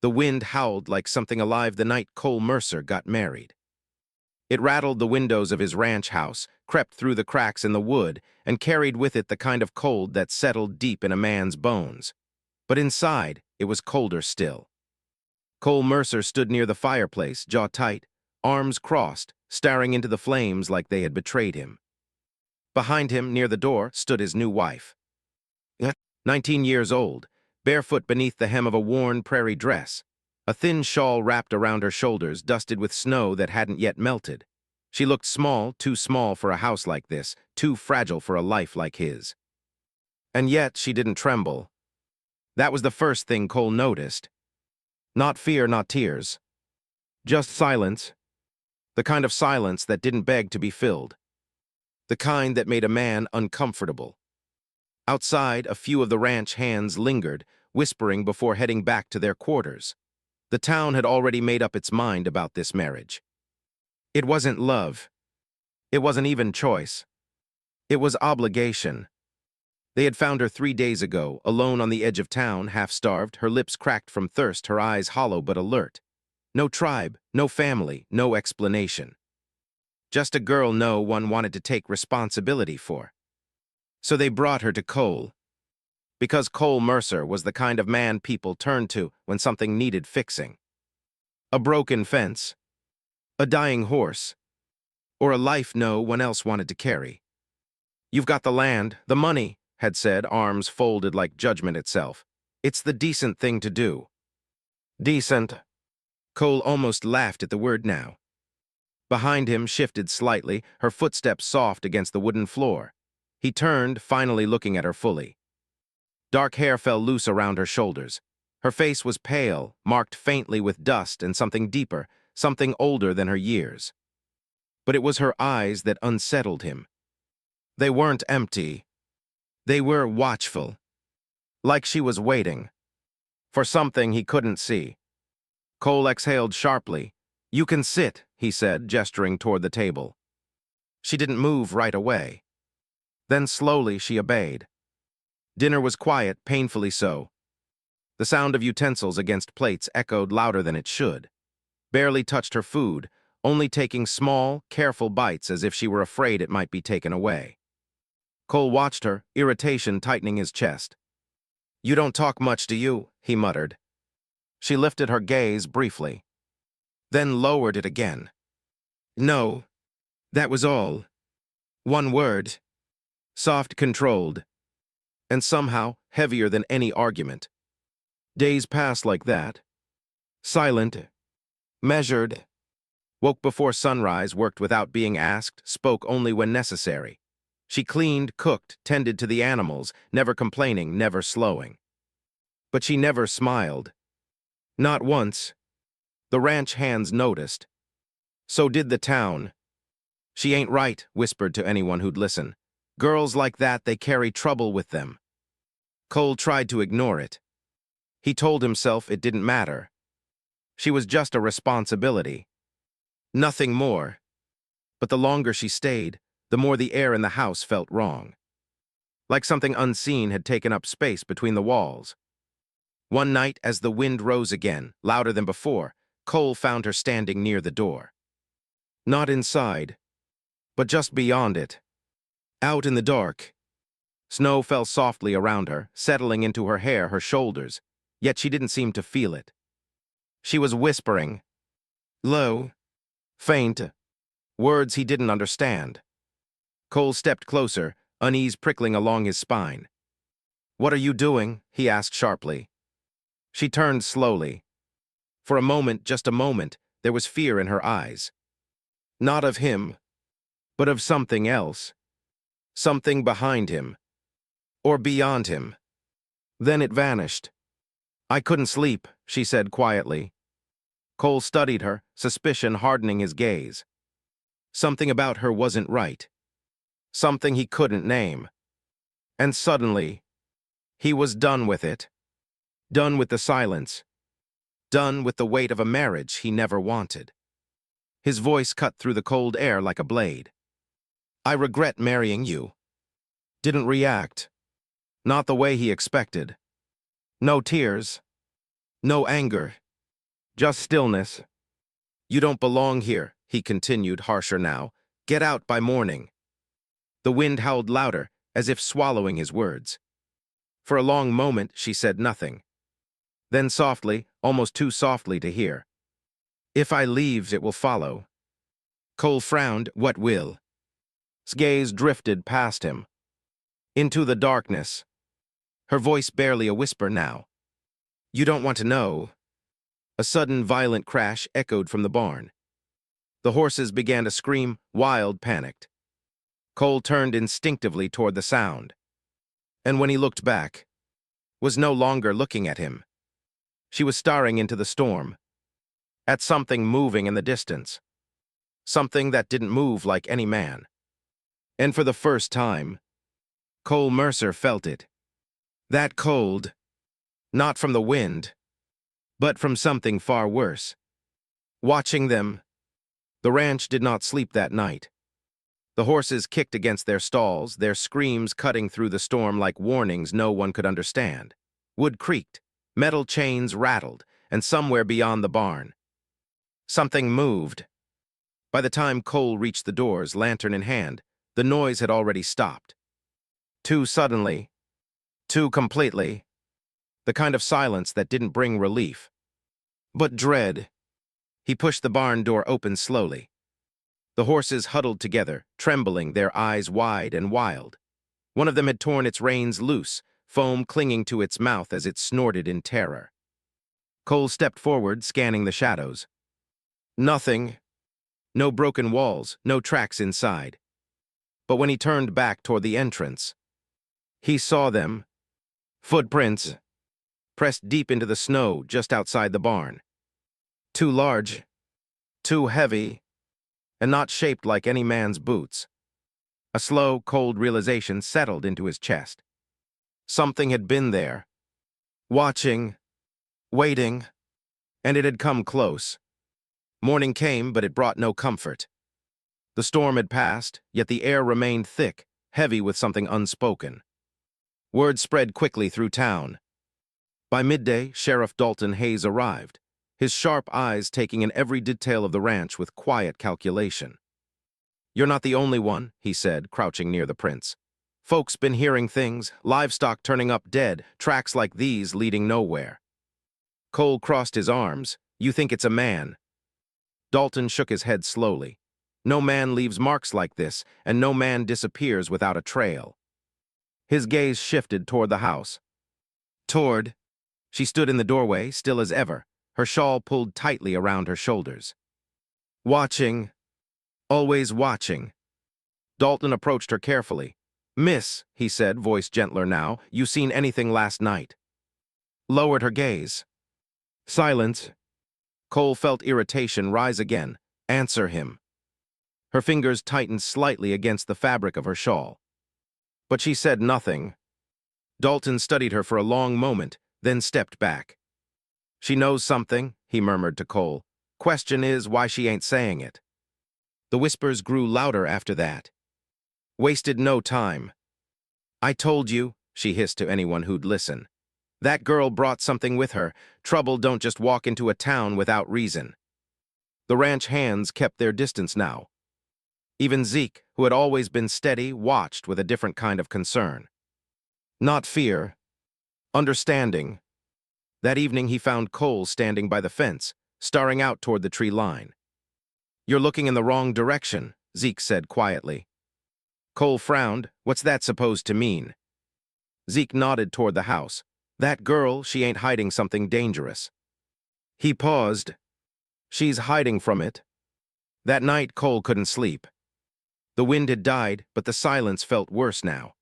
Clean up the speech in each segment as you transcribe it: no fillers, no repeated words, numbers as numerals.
The wind howled like something alive the night Cole Mercer got married. It rattled the windows of his ranch house, crept through the cracks in the wood, and carried with it the kind of cold that settled deep in a man's bones. But inside, it was colder still. Cole Mercer stood near the fireplace, jaw tight, arms crossed, staring into the flames like they had betrayed him. Behind him, near the door, stood his new wife. 19 years old, barefoot beneath the hem of a worn prairie dress. A thin shawl wrapped around her shoulders, dusted with snow that hadn't yet melted. She looked small, too small for a house like this, too fragile for a life like his. And yet she didn't tremble. That was the first thing Cole noticed. Not fear, not tears. Just silence. The kind of silence that didn't beg to be filled. The kind that made a man uncomfortable. Outside, a few of the ranch hands lingered, whispering before heading back to their quarters. The town had already made up its mind about this marriage. It wasn't love. It wasn't even choice. It was obligation. They had found her 3 days ago, alone on the edge of town, half-starved, her lips cracked from thirst, her eyes hollow but alert. No tribe, no family, no explanation. Just a girl no one wanted to take responsibility for. So they brought her to Cole. Because Cole Mercer was the kind of man people turned to when something needed fixing. A broken fence, a dying horse, or a life no one else wanted to carry. "You've got the land, the money," had said, arms folded like judgment itself. "It's the decent thing to do." Decent. Cole almost laughed at the word now. Behind him shifted slightly, her footsteps soft against the wooden floor. He turned, finally looking at her fully. Dark hair fell loose around her shoulders. Her face was pale, marked faintly with dust and something deeper, something older than her years. But it was her eyes that unsettled him. They weren't empty. They were watchful. Like she was waiting. For something he couldn't see. Cole exhaled sharply. "You can sit," he said, gesturing toward the table. She didn't move right away. Then slowly she obeyed. Dinner was quiet, painfully so. The sound of utensils against plates echoed louder than it should. Barely touched her food, only taking small, careful bites as if she were afraid it might be taken away. Cole watched her, irritation tightening his chest. "You don't talk much, do you?" he muttered. She lifted her gaze briefly, then lowered it again. "No, that was all. One word. Soft, controlled, and somehow heavier than any argument. Days passed like that. Silent, measured, woke before sunrise, worked without being asked, spoke only when necessary. She cleaned, cooked, tended to the animals, never complaining, never slowing. But she never smiled. Not once. The ranch hands noticed. So did the town. "She ain't right," whispered to anyone who'd listen. "Girls like that, they carry trouble with them." Cole tried to ignore it. He told himself it didn't matter. She was just a responsibility. Nothing more. But the longer she stayed, the more the air in the house felt wrong. Like something unseen had taken up space between the walls. One night, as the wind rose again, louder than before, Cole found her standing near the door. Not inside, but just beyond it. Out in the dark. Snow fell softly around her, settling into her hair, her shoulders, yet she didn't seem to feel it. She was whispering. Low. Faint. Words he didn't understand. Cole stepped closer, unease prickling along his spine. "What are you doing?" he asked sharply. She turned slowly. For a moment, just a moment, there was fear in her eyes. Not of him, but of something else. Something behind him. Or beyond him. Then it vanished. "I couldn't sleep," she said quietly. Cole studied her, suspicion hardening his gaze. Something about her wasn't right. Something he couldn't name. And suddenly, he was done with it. Done with the silence. Done with the weight of a marriage he never wanted. His voice cut through the cold air like a blade. "I regret marrying you." Didn't react. Not the way he expected. No tears. No anger. Just stillness. You don't belong here, he continued, harsher now. Get out by morning. The wind howled louder, as if swallowing his words. For a long moment, she said nothing. Then softly, almost too softly to hear. If I leave, it will follow. Cole frowned. What will? His gaze drifted past him. Into the darkness. Her voice barely a whisper now. You don't want to know. A sudden, violent crash echoed from the barn. The horses began to scream, wild, panicked. Cole turned instinctively toward the sound. And when he looked back, was no longer looking at him. She was staring into the storm, at something moving in the distance. Something that didn't move like any man. And for the first time, Cole Mercer felt it. That cold, not from the wind, but from something far worse. Watching them, the ranch did not sleep that night. The horses kicked against their stalls, their screams cutting through the storm like warnings no one could understand. Wood creaked, metal chains rattled, and somewhere beyond the barn, something moved. By the time Cole reached the doors, lantern in hand, the noise had already stopped. Too suddenly, too completely, the kind of silence that didn't bring relief, but dread. He pushed the barn door open slowly. The horses huddled together, trembling, their eyes wide and wild. One of them had torn its reins loose, foam clinging to its mouth as it snorted in terror. Cole stepped forward, scanning the shadows. Nothing. No broken walls, no tracks inside. But when he turned back toward the entrance, he saw them. Footprints, pressed deep into the snow just outside the barn. Too large, too heavy, and not shaped like any man's boots. A slow, cold realization settled into his chest. Something had been there, watching, waiting, and it had come close. Morning came, but it brought no comfort. The storm had passed, yet the air remained thick, heavy with something unspoken. Word spread quickly through town. By midday, Sheriff Dalton Hayes arrived, his sharp eyes taking in every detail of the ranch with quiet calculation. You're not the only one, he said, crouching near the prince. Folks been hearing things, livestock turning up dead, tracks like these leading nowhere. Cole crossed his arms. You think it's a man. Dalton shook his head slowly. No man leaves marks like this, and no man disappears without a trail. His gaze shifted toward the house. She stood in the doorway, still as ever, her shawl pulled tightly around her shoulders. Watching. Always watching. Dalton approached her carefully. Miss, he said, voice gentler now, you seen anything last night? Lowered her gaze. Silence. Cole felt irritation rise again. Answer him. Her fingers tightened slightly against the fabric of her shawl. But she said nothing. Dalton studied her for a long moment, then stepped back. She knows something, he murmured to Cole. Question is why she ain't saying it. The whispers grew louder after that. Wasted no time. I told you, she hissed to anyone who'd listen. That girl brought something with her. Trouble don't just walk into a town without reason. The ranch hands kept their distance now. Even Zeke, who had always been steady, watched with a different kind of concern. Not fear. Understanding. That evening he found Cole standing by the fence, staring out toward the tree line. You're looking in the wrong direction, Zeke said quietly. Cole frowned. What's that supposed to mean? Zeke nodded toward the house. That girl, she ain't hiding something dangerous. He paused. She's hiding from it. That night, Cole couldn't sleep. The wind had died, but the silence felt worse now.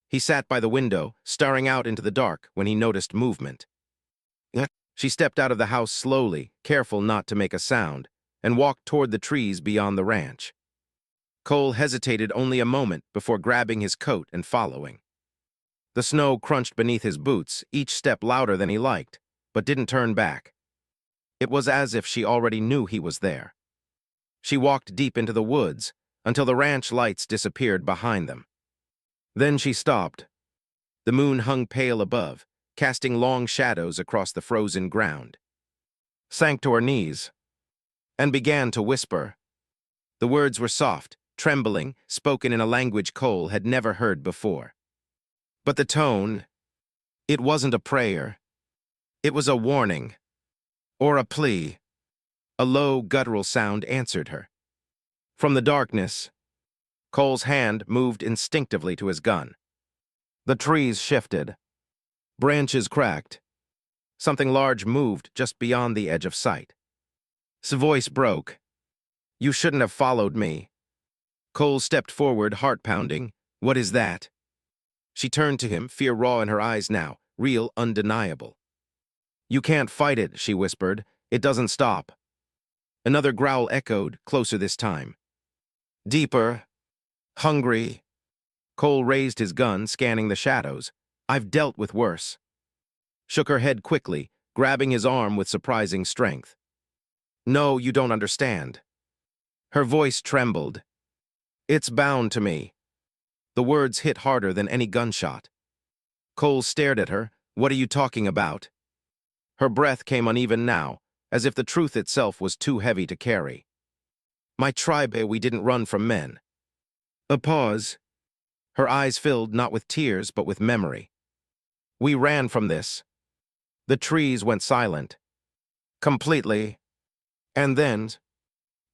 He sat by the window, staring out into the dark when he noticed movement. She stepped out of the house slowly, careful not to make a sound, and walked toward the trees beyond the ranch. Cole hesitated only a moment before grabbing his coat and following. The snow crunched beneath his boots, each step louder than he liked, but didn't turn back. It was as if she already knew he was there. She walked deep into the woods, until the ranch lights disappeared behind them. Then she stopped. The moon hung pale above, casting long shadows across the frozen ground. sank to her knees, and began to whisper. The words were soft, trembling, spoken in a language Cole had never heard before. But the tone, it wasn't a prayer. It was a warning, or a plea. A low, guttural sound answered her. From the darkness, Cole's hand moved instinctively to his gun. The trees shifted. Branches cracked. Something large moved just beyond the edge of sight. His voice broke. You shouldn't have followed me. Cole stepped forward, heart pounding. What is that? She turned to him, fear raw in her eyes now, real, undeniable. You can't fight it, she whispered. It doesn't stop. Another growl echoed, closer this time. Deeper. Hungry. Cole raised his gun, scanning the shadows. I've dealt with worse. Shook her head quickly, grabbing his arm with surprising strength. No, you don't understand. Her voice trembled. It's bound to me. The words hit harder than any gunshot. Cole stared at her. What are you talking about? Her breath came uneven now, as if the truth itself was too heavy to carry. My tribe, we didn't run from men. A pause. Her eyes filled not with tears, but with memory. We ran from this. The trees went silent. Completely. And then,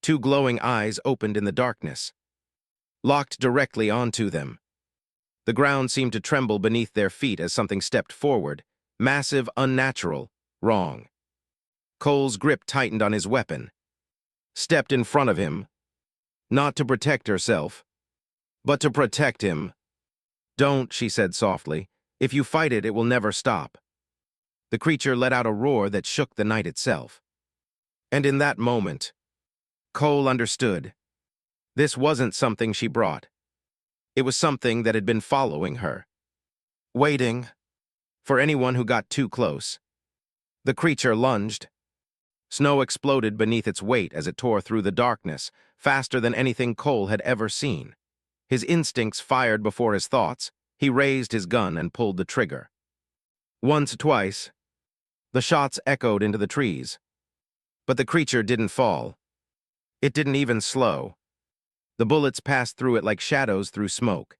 two glowing eyes opened in the darkness, locked directly onto them. The ground seemed to tremble beneath their feet as something stepped forward, massive, unnatural, wrong. Cole's grip tightened on his weapon. Stepped in front of him, not to protect herself, but to protect him. Don't, she said softly. If you fight it, it will never stop. The creature let out a roar that shook the night itself. And in that moment, Cole understood. This wasn't something she brought. It was something that had been following her. Waiting for anyone who got too close. The creature lunged. Snow exploded beneath its weight as it tore through the darkness, faster than anything Cole had ever seen. His instincts fired before his thoughts. He raised his gun and pulled the trigger. Once, twice, the shots echoed into the trees. But the creature didn't fall. It didn't even slow. The bullets passed through it like shadows through smoke.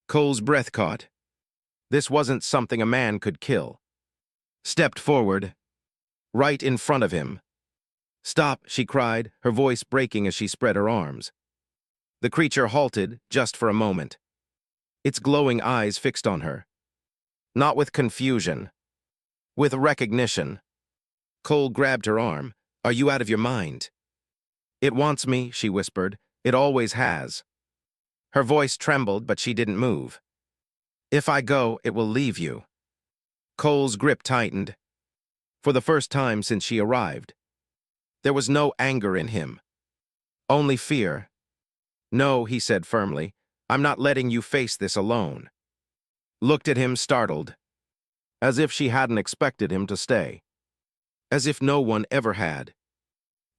Cole's breath caught. This wasn't something a man could kill. Stepped forward, right in front of him. Stop, she cried, her voice breaking as she spread her arms. The creature halted, just for a moment. Its glowing eyes fixed on her. Not with confusion, with recognition. Cole grabbed her arm. Are you out of your mind? It wants me, she whispered. It always has. Her voice trembled, but she didn't move. If I go, it will leave you. Cole's grip tightened. For the first time since she arrived. There was no anger in him. Only fear. No, he said firmly. I'm not letting you face this alone. Looked at him, startled. As if she hadn't expected him to stay. As if no one ever had.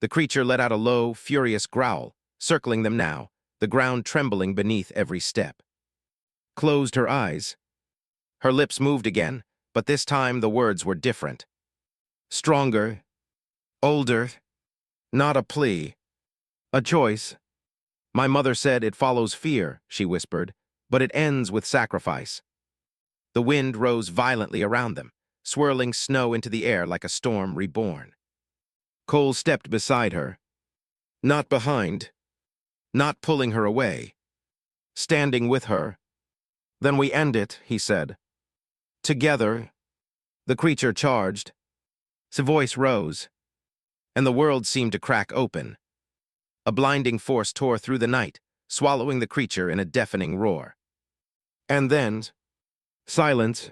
The creature let out a low, furious growl, circling them now, the ground trembling beneath every step. Closed her eyes. Her lips moved again, but this time the words were different. Stronger. Older. Not a plea. A choice. My mother said it follows fear, she whispered, but it ends with sacrifice. The wind rose violently around them, swirling snow into the air like a storm reborn. Cole stepped beside her. Not behind. Not pulling her away. Standing with her. Then we end it, he said. Together. The creature charged. His voice rose, and the world seemed to crack open. A blinding force tore through the night, swallowing the creature in a deafening roar. And then, silence.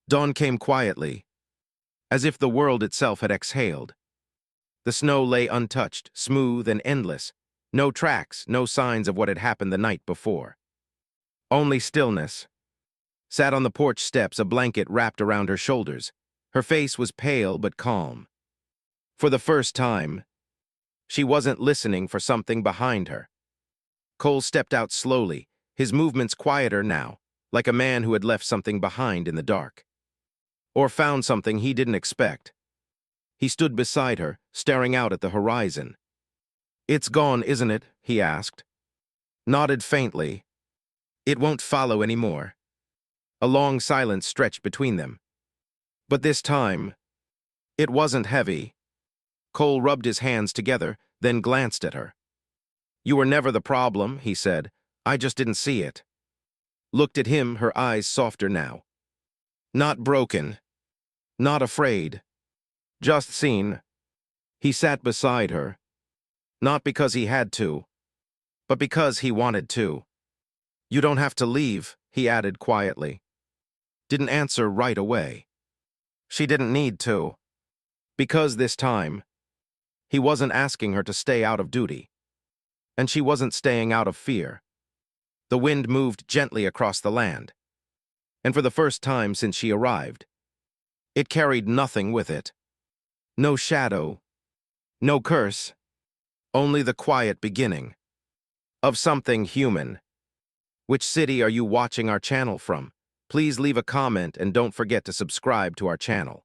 Dawn came quietly, as if the world itself had exhaled. The snow lay untouched, smooth and endless. No tracks, no signs of what had happened the night before. Only stillness. Sat on the porch steps, a blanket wrapped around her shoulders. Her face was pale but calm. For the first time, she wasn't listening for something behind her. Cole stepped out slowly, his movements quieter now, like a man who had left something behind in the dark. Or found something he didn't expect. He stood beside her, staring out at the horizon. "It's gone, isn't it?" he asked. Nodded faintly. "It won't follow anymore." A long silence stretched between them. But this time, it wasn't heavy. Cole rubbed his hands together, then glanced at her. "You were never the problem," he said. "I just didn't see it." Looked at him, her eyes softer now. "Not broken. Not afraid. Just seen." He sat beside her. Not because he had to, but because he wanted to. "You don't have to leave," he added quietly. Didn't answer right away. She didn't need to. Because this time, he wasn't asking her to stay out of duty. And she wasn't staying out of fear. The wind moved gently across the land. And for the first time since she arrived, it carried nothing with it. No shadow. No curse. Only the quiet beginning. Of something human. Which city are you watching our channel from? Please leave a comment and don't forget to subscribe to our channel.